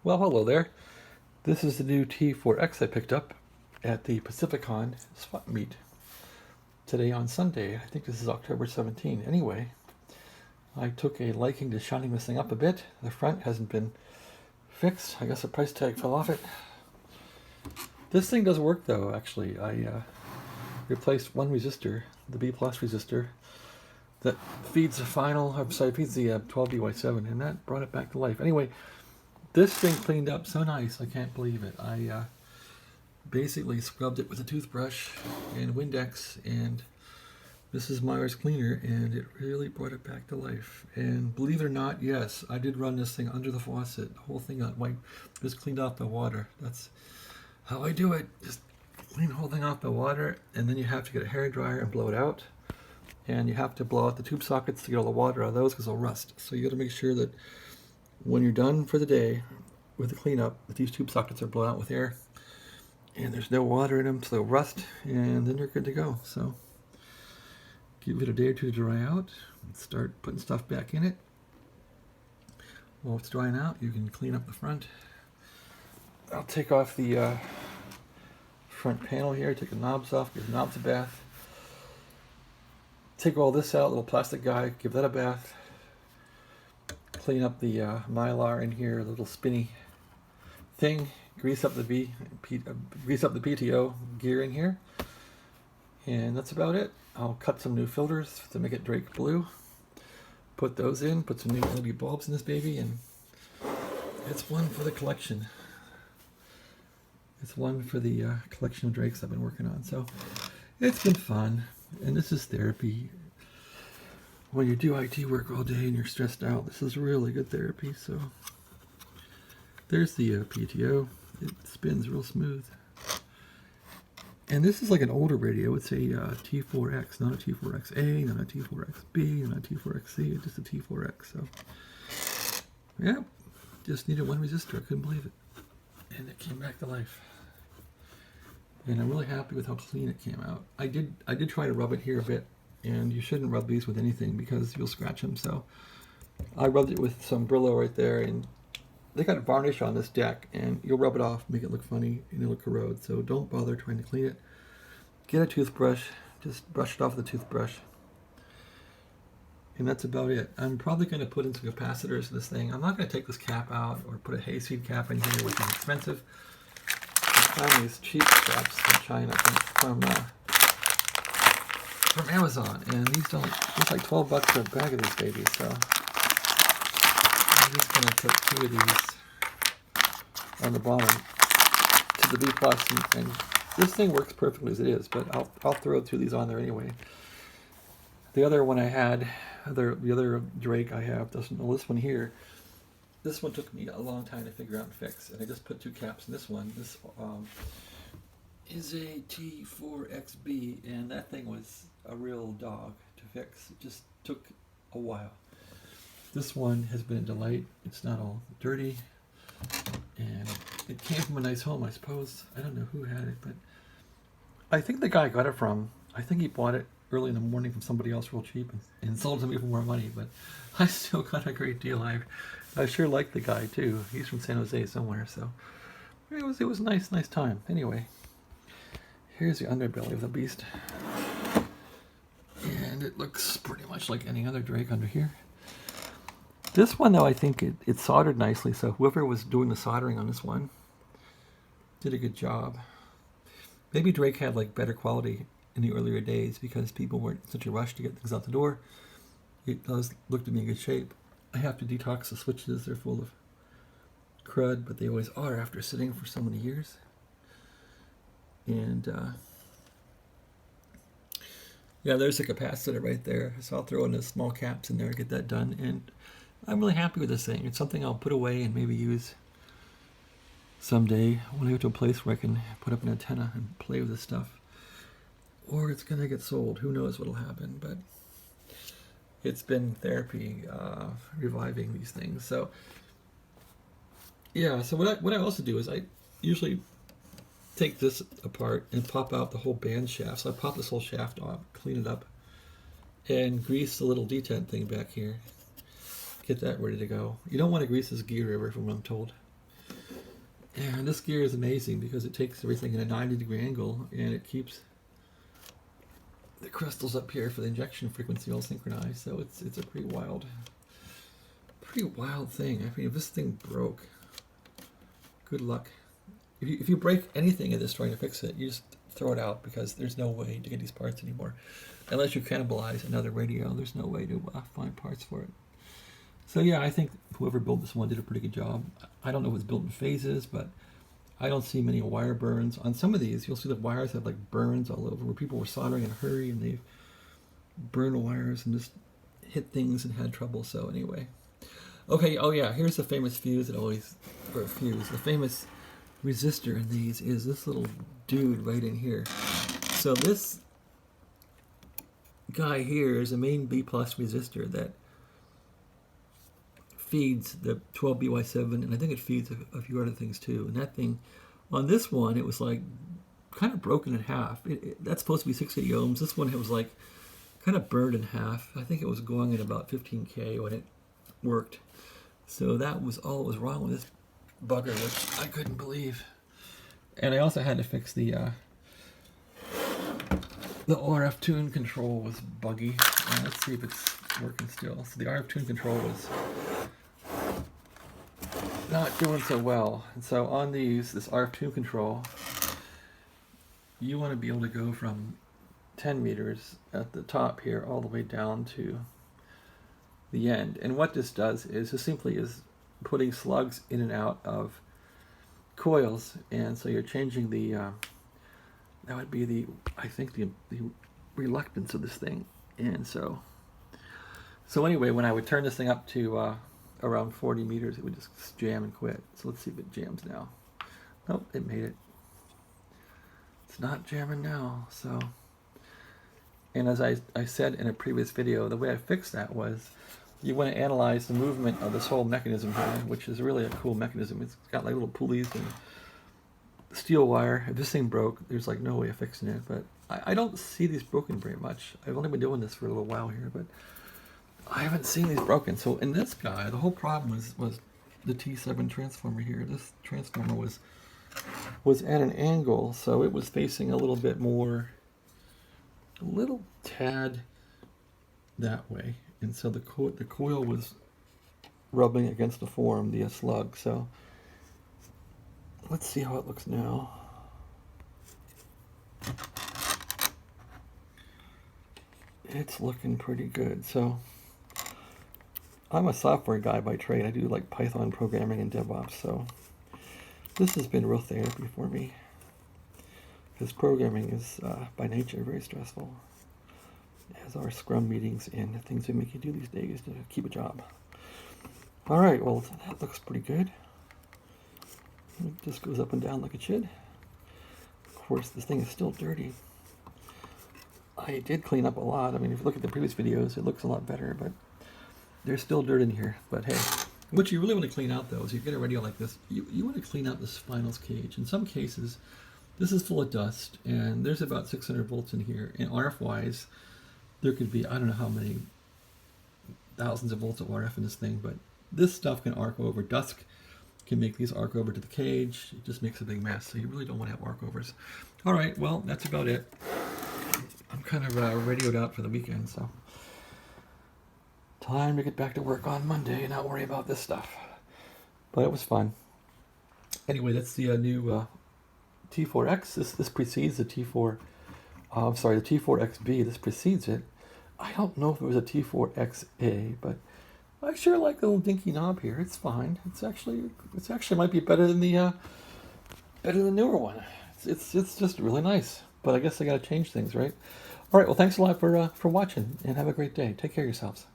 Well, hello there. This is the new T4X I picked up at the Pacificon swap meet today on Sunday. I think this is October 17. Anyway, I took a liking to shining this thing up a bit. The front hasn't been fixed. I guess the price tag fell off it. This thing does work though, actually. I replaced one resistor, the B plus resistor, that feeds the feeds the 12DY7, and that brought it back to life. Anyway, this thing cleaned up so nice, I can't believe it. I basically scrubbed it with a toothbrush and Windex and Mrs. Meyer's cleaner, and it really brought it back to life. And believe it or not, yes, I did run this thing under the faucet. The whole thing got wiped, just cleaned off by water. That's how I do it. Just clean the whole thing off by water, and then you have to get a hair dryer and blow it out. And you have to blow out the tube sockets to get all the water out of those because they'll rust. So you got to make sure that when you're done for the day with the cleanup, that these tube sockets are blown out with air and there's no water in them, so they'll rust, and then you're good to go. So give it a day or two to dry out and start putting stuff back in it. While it's drying out, you can clean up the front. I'll take off the front panel here, take the knobs off, give the knobs a bath. Take all this out, little plastic guy, give that a bath. Clean up the mylar in here, a little spinny thing. Grease up the PTO gear in here, and that's about it. I'll cut some new filters to make it Drake blue. Put those in. Put some new LED bulbs in this baby, and it's one for the collection. It's one for the collection of Drakes I've been working on. So it's been fun, and this is therapy. When you do IT work all day and you're stressed out, this is really good therapy. So there's the PTO. It spins real smooth. And this is like an older radio. It's a T4X, not a T4XA, not a T4XB, not a T4XC, it's just a T4X. So yeah, just needed one resistor. I couldn't believe it. And it came back to life. And I'm really happy with how clean it came out. I did try to rub it here a bit. And you shouldn't rub these with anything because you'll scratch them. So I rubbed it with some Brillo right there, and they got varnish on this deck, and you'll rub it off, make it look funny, and it'll corrode. So don't bother trying to clean it. Get a toothbrush, just brush it off with a toothbrush. And that's about it. I'm probably going to put in some capacitors to this thing. I'm not going to take this cap out or put a hayseed cap in here, which is expensive. I found these cheap straps from China, from Amazon, and these don't, it's like 12 bucks for a bag of these babies, so I'm just going to put 2 of these on the bottom to the B plus, and this thing works perfectly as it is, but I'll throw 2 of these on there anyway. The other one I had, the other Drake I have doesn't, well, this one here, this one took me a long time to figure out and fix, and I just put 2 caps in this one. This is a T4XB, and that thing was a real dog to fix. It just took a while. This one has been a delight. It's not all dirty, and it came from a nice home, I suppose. I don't know who had it, but I think the guy I got it from, I think he bought it early in the morning from somebody else real cheap and sold it to me for more money, but I still got a great deal. I sure like the guy too. He's from San Jose somewhere, so it was a nice time. Anyway, here's the underbelly of the beast. And it looks pretty much like any other Drake under here. This one, though, I think it soldered nicely, so whoever was doing the soldering on this one did a good job. Maybe Drake had like better quality in the earlier days because people weren't in such a rush to get things out the door. It does look to be in good shape. I have to detox the switches. They're full of crud, but they always are after sitting for so many years. And yeah, there's a capacitor right there. So I'll throw in the small caps in there to get that done. And I'm really happy with this thing. It's something I'll put away and maybe use someday when I go to a place where I can put up an antenna and play with this stuff. Or it's going to get sold. Who knows what'll happen. But it's been therapy, reviving these things. So yeah, so what I also do is I usually take this apart and pop out the whole band shaft. So I pop this whole shaft off, clean it up, and grease the little detent thing back here. Get that ready to go. You don't want to grease this gear ever, from what I'm told. And this gear is amazing because it takes everything at a 90-degree angle and it keeps the crystals up here for the injection frequency all synchronized. So it's a pretty wild thing. I mean, if this thing broke, good luck. If you break anything in this trying to fix it, you just throw it out because there's no way to get these parts anymore. Unless you cannibalize another radio, there's no way to find parts for it. So yeah, I think whoever built this one did a pretty good job. I don't know if it's built in phases, but I don't see many wire burns. On some of these, you'll see the wires have like burns all over where people were soldering in a hurry and they've burned wires and just hit things and had trouble. So anyway. Okay, oh yeah, here's the famous fuse that always, or fuse, the famous resistor in these is this little dude right in here. So this guy here is a main B plus resistor that feeds the 12BY7, and I think it feeds a few other things too. And that thing, on this one, it was like kind of broken in half. That's supposed to be 680 ohms. This one, it was like kind of burned in half. I think it was going at about 15K when it worked. So that was all that was wrong with this bugger, which I couldn't believe. And I also had to fix the RF tune control was buggy. Let's see if it's working still. So the RF tune control was not doing so well. And so on these, this RF tune control, you want to be able to go from 10 meters at the top here all the way down to the end. And what this does is just simply is putting slugs in and out of coils, and so you're changing the that would be the, I think, the reluctance of this thing. And so anyway, when I would turn this thing up to around 40 meters, it would just jam and quit. So let's see if it jams now. Nope, it made it. It's not jamming now. So, and as I said in a previous video, the way I fixed that was you want to analyze the movement of this whole mechanism here, which is really a cool mechanism. It's got like little pulleys and steel wire. If this thing broke, there's like no way of fixing it. But I don't see these broken very much. I've only been doing this for a little while here, but I haven't seen these broken. So in this guy, the whole problem was the T7 transformer here. This transformer was at an angle, so it was facing a little bit more, a little tad that way. And so the coil was rubbing against the form, the slug. So let's see how it looks now. It's looking pretty good. So I'm a software guy by trade. I do like Python programming and DevOps. So this has been real therapy for me, because programming is by nature very stressful, as are Scrum meetings and the things we make you do these days to keep a job. All right, well, that looks pretty good. It just goes up and down like it should. Of course, this thing is still dirty. I did clean up a lot. I mean, if you look at the previous videos, it looks a lot better, but there's still dirt in here. But hey, what you really want to clean out, though, is you get a radio like this, you want to clean out this finals cage. In some cases, this is full of dust, and there's about 600 volts in here. And RF-wise, there could be, I don't know how many thousands of volts of RF in this thing, but this stuff can arc over. Dust can make these arc over to the cage. It just makes a big mess, so you really don't want to have arc overs. All right, well, that's about it. I'm kind of radioed out for the weekend, so time to get back to work on Monday and not worry about this stuff. But it was fun. Anyway, that's the new T4X. This precedes the T4. I'm sorry, the T4XB. This precedes it. I don't know if it was a T4XA, but I sure like the little dinky knob here. It's fine. It's actually might be better than the newer one. It's just really nice. But I guess I got to change things, right? All right. Well, thanks a lot for watching, and have a great day. Take care of yourselves.